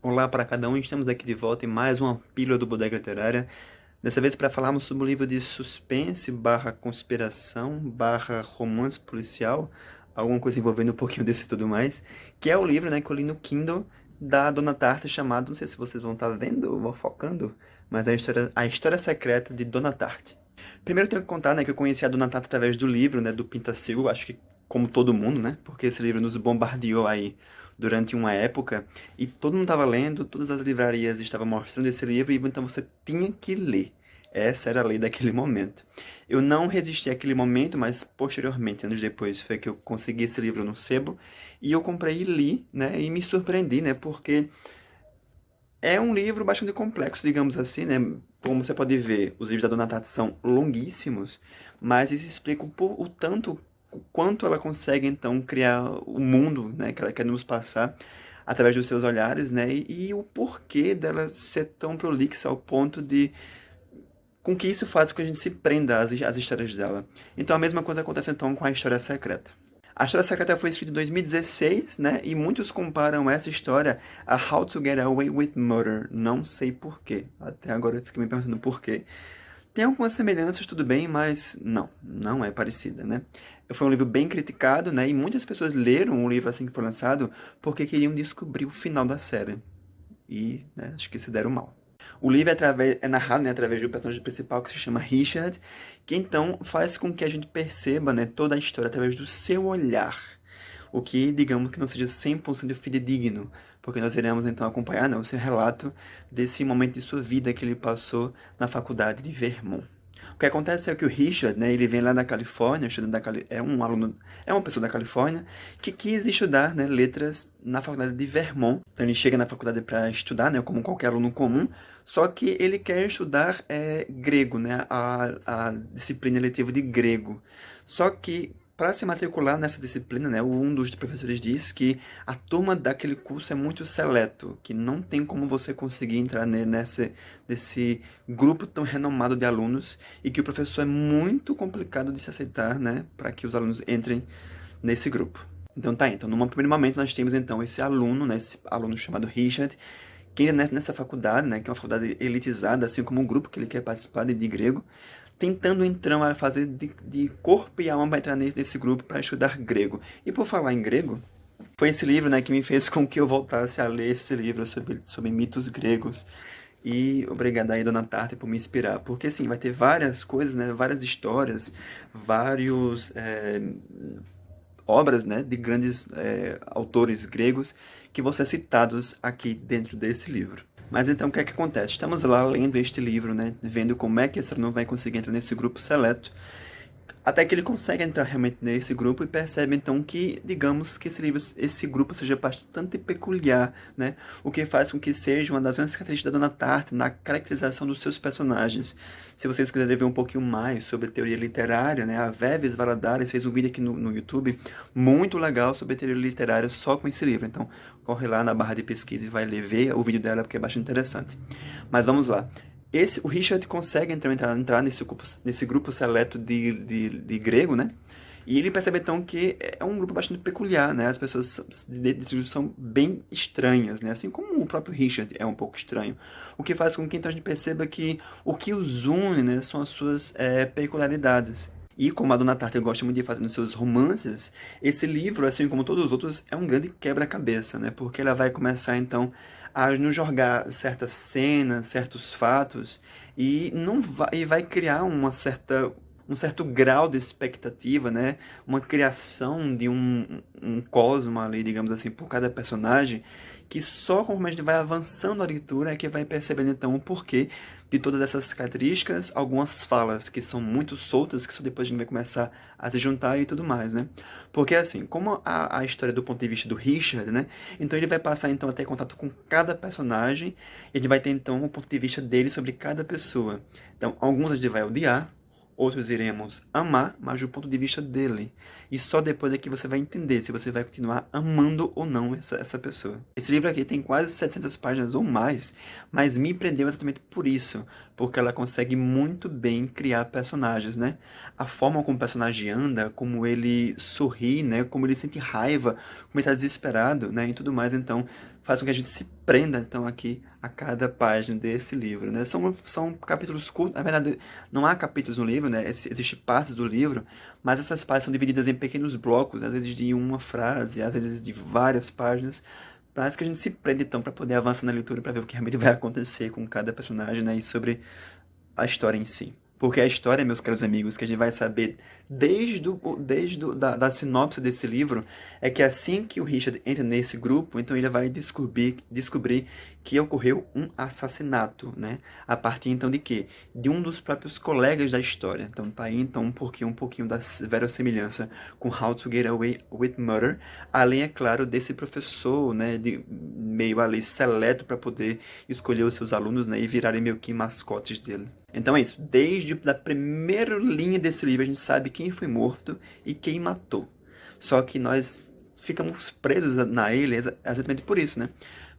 Olá para cada um, estamos aqui de volta em mais uma pílula do Bodega Literária. Dessa vez para falarmos sobre o livro de suspense barra conspiração barra romance policial, alguma coisa envolvendo um pouquinho desse e tudo mais, que é o livro, né, que eu li no Kindle da Dona Tartt chamado, não sei se vocês vão estar vendo ou focando, mas é a história secreta de Dona Tartt. Primeiro eu tenho que contar, né, que eu conheci a Dona Tartt através do livro, né, do Pintacil, acho que como todo mundo, né, porque esse livro nos bombardeou aí durante uma época, e todo mundo estava lendo, todas as livrarias estavam mostrando esse livro, e então você tinha que ler. Essa era a lei daquele momento. Eu não resisti àquele momento, mas posteriormente, anos depois, foi que eu consegui esse livro no sebo, e eu comprei e li, né, e me surpreendi, né, porque é um livro bastante complexo, digamos assim, né? Como você pode ver, os livros da Dona Tartt são longuíssimos, mas eles explicam o tanto, o quanto ela consegue, então, criar o mundo, né, que ela quer nos passar através dos seus olhares, né? E o porquê dela ser tão prolixa ao ponto de com que isso faz com que a gente se prenda às histórias dela. Então a mesma coisa acontece então com a História Secreta. A História Secreta foi escrita em 2016, né? E muitos comparam essa história a How to Get Away with Murder. Não sei porquê. Até agora eu fico me perguntando porquê. Tem algumas semelhanças, tudo bem, mas não é parecida, né? Foi um livro bem criticado, né? E muitas pessoas leram o livro assim que foi lançado porque queriam descobrir o final da série. E, né, acho que se deram mal. O livro é narrado, né, através do personagem principal, que se chama Richard, que então faz com que a gente perceba, né, toda a história através do seu olhar. O que, digamos, que não seja 100% fidedigno, porque nós iremos então acompanhar, né, o seu relato desse momento de sua vida que ele passou na faculdade de Vermont. O que acontece é que o Richard, né, ele vem lá da Califórnia, é um aluno, é uma pessoa da Califórnia, que quis estudar, né, letras na faculdade de Vermont. Então ele chega na faculdade para estudar, né, como qualquer aluno comum, só que ele quer estudar grego, né, a disciplina eletiva de grego. Só que para se matricular nessa disciplina, né, um dos professores diz que a turma daquele curso é muito seleto, que não tem como você conseguir entrar nesse grupo tão renomado de alunos, e que o professor é muito complicado de se aceitar, né, para que os alunos entrem nesse grupo. Então num primeiro momento nós temos então esse aluno, né, esse aluno chamado Richard, que entra nessa faculdade, né, que é uma faculdade elitizada, assim como o grupo que ele quer participar de grego, tentando então fazer de corpo e alma para entrar nesse grupo para estudar grego. E por falar em grego, foi esse livro, né, que me fez com que eu voltasse a ler esse livro sobre mitos gregos. E obrigado aí, Dona Tartt, por me inspirar. Porque, assim, vai ter várias coisas, né, várias histórias, vários obras, né, de grandes autores gregos que vão ser citados aqui dentro desse livro. Mas então o que é que acontece? Estamos lá lendo este livro, né, vendo como é que esse aluno vai conseguir entrar nesse grupo seleto, até que ele consegue entrar realmente nesse grupo e percebe então que, digamos, que esse grupo seja bastante peculiar, né? O que faz com que seja uma das grandes características da Dona Tartt na caracterização dos seus personagens. Se vocês quiserem ver um pouquinho mais sobre teoria literária, né? A Veves Valadares fez um vídeo aqui no YouTube muito legal sobre teoria literária só com esse livro. Então, corre lá na barra de pesquisa e vai ler, ver o vídeo dela, porque é bastante interessante. Mas vamos lá. O Richard consegue então entrar nesse grupo seleto de grego, né? E ele percebe então que é um grupo bastante peculiar, né? As pessoas dentro são bem estranhas, né? Assim como o próprio Richard é um pouco estranho. O que faz com que então a gente perceba que o que os une, né, são as suas peculiaridades. E como a Dona Tartt gosta muito de fazer nos seus romances, esse livro, assim como todos os outros, é um grande quebra-cabeça, né? Porque ela vai começar então a nos jogar certas cenas, certos fatos, e vai criar um certo grau de expectativa, né? Uma criação de um cosmo ali, digamos assim, por cada personagem, que só conforme a gente vai avançando a leitura é que vai percebendo então o porquê de todas essas características, algumas falas que são muito soltas, que só depois a gente vai começar a se juntar e tudo mais, né? Porque assim, como a história é do ponto de vista do Richard, né? Então ele vai passar então a ter contato com cada personagem, e ele vai ter então o ponto de vista dele sobre cada pessoa. Então, alguns a gente vai odiar, outros iremos amar, mas do ponto de vista dele. E só depois é que você vai entender se você vai continuar amando ou não essa pessoa. Esse livro aqui tem quase 700 páginas ou mais, mas me prendeu exatamente por isso, porque ela consegue muito bem criar personagens, né? A forma como o personagem anda, como ele sorri, né? Como ele sente raiva, como ele está desesperado, né? E tudo mais, então faz com que a gente se prenda, então, aqui a cada página desse livro, né? São capítulos curtos, na verdade, não há capítulos no livro, né? Existem partes do livro, mas essas partes são divididas em pequenos blocos, às vezes de uma frase, às vezes de várias páginas, para que a gente se prenda, então, para poder avançar na leitura, para ver o que realmente vai acontecer com cada personagem, né? E sobre a história em si. Porque a história, meus caros amigos, que a gente vai saber da sinopse desse livro, é que assim que o Richard entra nesse grupo, então ele vai descobrir que ocorreu um assassinato, né? A partir então de quê? De um dos próprios colegas da história. Então tá aí então um pouquinho da verossimilhança com How to Get Away with Murder, além, é claro, desse professor, né, meio ali seleto para poder escolher os seus alunos, né, e virarem meio que mascotes dele. Então é isso, desde a primeira linha desse livro a gente sabe quem foi morto e quem matou. Só que nós ficamos presos na ilha exatamente por isso, né?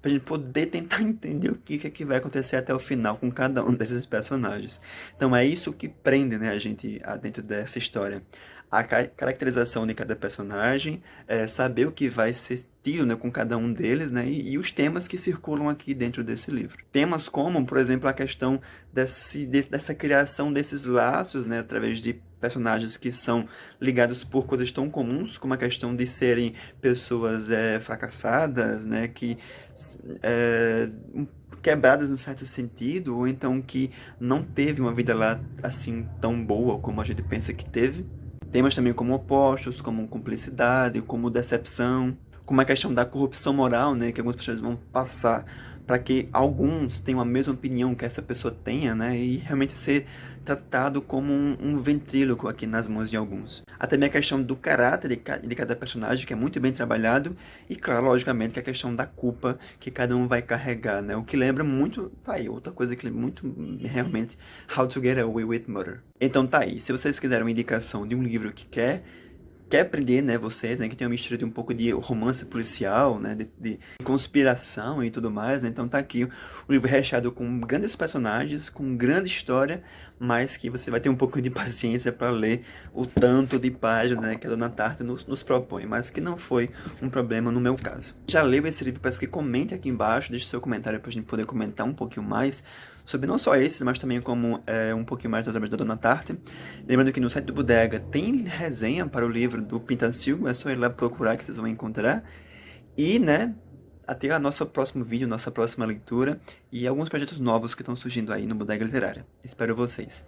Pra gente poder tentar entender o que é que vai acontecer até o final com cada um desses personagens. Então é isso que prende, né, a gente dentro dessa história. A caracterização de cada personagem, saber o que vai ser tido, né, com cada um deles, né, e os temas que circulam aqui dentro desse livro. Temas como, por exemplo, a questão dessa criação desses laços, né, através de personagens que são ligados por coisas tão comuns, como a questão de serem pessoas fracassadas, né, que quebradas no certo sentido, ou então que não teve uma vida lá assim tão boa como a gente pensa que teve. Temas também como opostos, como cumplicidade, como decepção, como a questão da corrupção moral, né, que algumas pessoas vão passar para que alguns tenham a mesma opinião que essa pessoa tenha, né, e realmente ser tratado como um ventríloco aqui nas mãos de alguns. Há também a questão do caráter de cada personagem, que é muito bem trabalhado, e claro, logicamente, que é a questão da culpa que cada um vai carregar, né, o que lembra muito, tá aí, outra coisa que lembra muito, realmente, How to Get Away with Murder. Então tá aí, se vocês quiserem uma indicação de um livro que quer aprender, né, vocês, né, que tem uma mistura de um pouco de romance policial, né, de conspiração e tudo mais, né, então tá aqui um livro recheado com grandes personagens, com grande história, mas que você vai ter um pouco de paciência para ler o tanto de páginas, né, que a Dona Tarta nos propõe, mas que não foi um problema no meu caso. Já leu esse livro? Peço que comente aqui embaixo, deixe seu comentário para a gente poder comentar um pouquinho mais sobre não só esses, mas também como um pouquinho mais das obras da Dona Tarta. Lembrando que no site do Bodega tem resenha para o livro do Pintacilgo, é só ir lá procurar que vocês vão encontrar. E, né, até o nosso próximo vídeo, nossa próxima leitura e alguns projetos novos que estão surgindo aí no Bodega Literária. Espero vocês.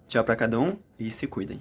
Tchau para cada um e se cuidem.